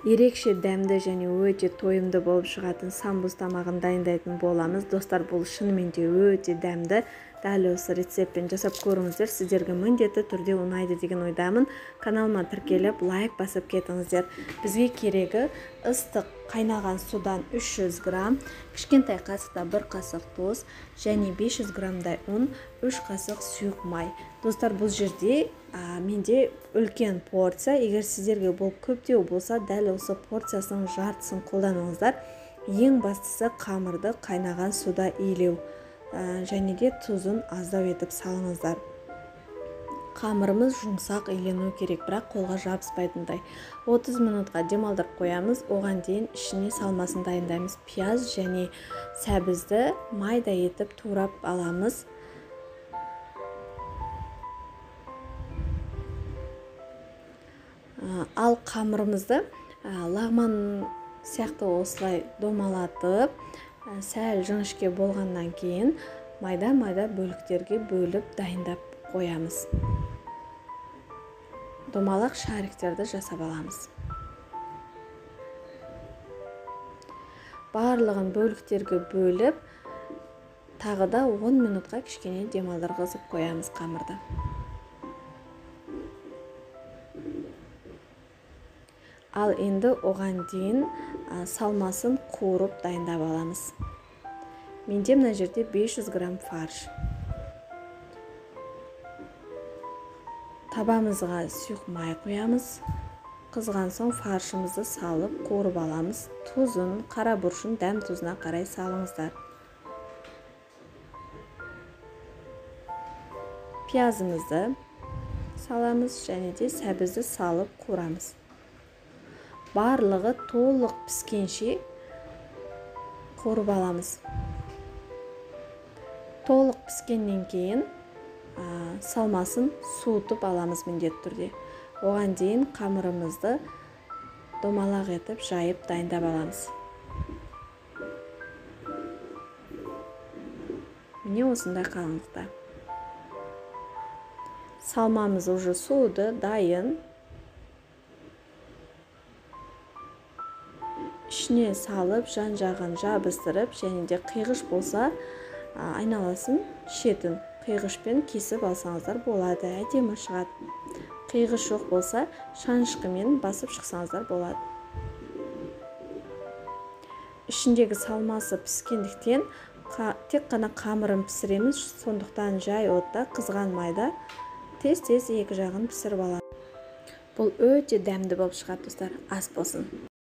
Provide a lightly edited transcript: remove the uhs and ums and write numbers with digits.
Ерекше дәмді және өте тойымды болып шығатын самбуз тамағын дайындайтын боламыз. Достар, бұл шынымен де өте дәмді. Дәл осы рецептпен жасап көріңіздер. Сіздерге міндетті түрде ұнайды деген ойдамын. Каналыма тіркеліп, лайк басып кетіңіздер. Бізге керегі ыстық қайнаған судан 300 грамм, кішкентай қасықта 1 қасық тұз және 500 граммдай ұн, 3 қасық сұйық май. Достар, бұл жерде менде үлкен порция. Егер сіздерге бұл көптеу болса, дәл осы порциясының жартысын қолданыңыздар. Ең бастысы қамырды қайнаған суда илеу және де тұзын аздау етіп салыңыздар. Қамырымыз жұмсақ илену керек, бірақ қолға жабыспайтындай. 30 минутқа демалдырып қоямыз. Оған дейін ішіне салмасын дайындаймыз. Пияз және сәбізді майда етіп турап аламыз. Ал қамырымызды лағман сияқты осылай домалатып, сәл жіңішке болғаннан кейін майда-майда бөліктерге бөліп дайындап қоямыз. Домалақ шариктерді жасап аламыз. Барлығын бөліктерге бөліп, тағы да 10 минутқа кішкене демалдырғызып қоямыз қамырды. Ал енді оған дейін салмасын қуырып дайындап аламыз. Менде мына жерде 500 грамм фарш. Табамызға сұйық май қоямыз. Қызған соң фаршымызды салып қуырып аламыз. Тұзын, қара бұршын, дәм тұзына қарай салыңыздар. Пиязымызды саламыз және де сәбізді салып қуырамыз. Барлығы толық піскенше қуырып аламыз. Толық піскеннен кейін салмасын суытып аламыз міндетті түрде. Оған дейін қамырымызды домалақ етіп жайып дайындап аламыз. Міне осындай қалыңдықта. Салмамыз уже суыды, дайын. Ішіне салып, жан-жағын жабыстырып, және де қиғыш болса, айналасын шетін қиғышпен кесіп алсаңыздар болады, әдемі шығады. Қиғыш жоқ болса, шанышқымен басып шықсаңыздар болады. Ішіндегі салмасы піскендіктен тек қана қамырын пісіреміз, сондықтан жай отта қызған майда тез-тез екі жағын пісіріп аламыз. Бұл өте дәмді болып шығады, достар. Ас болсын.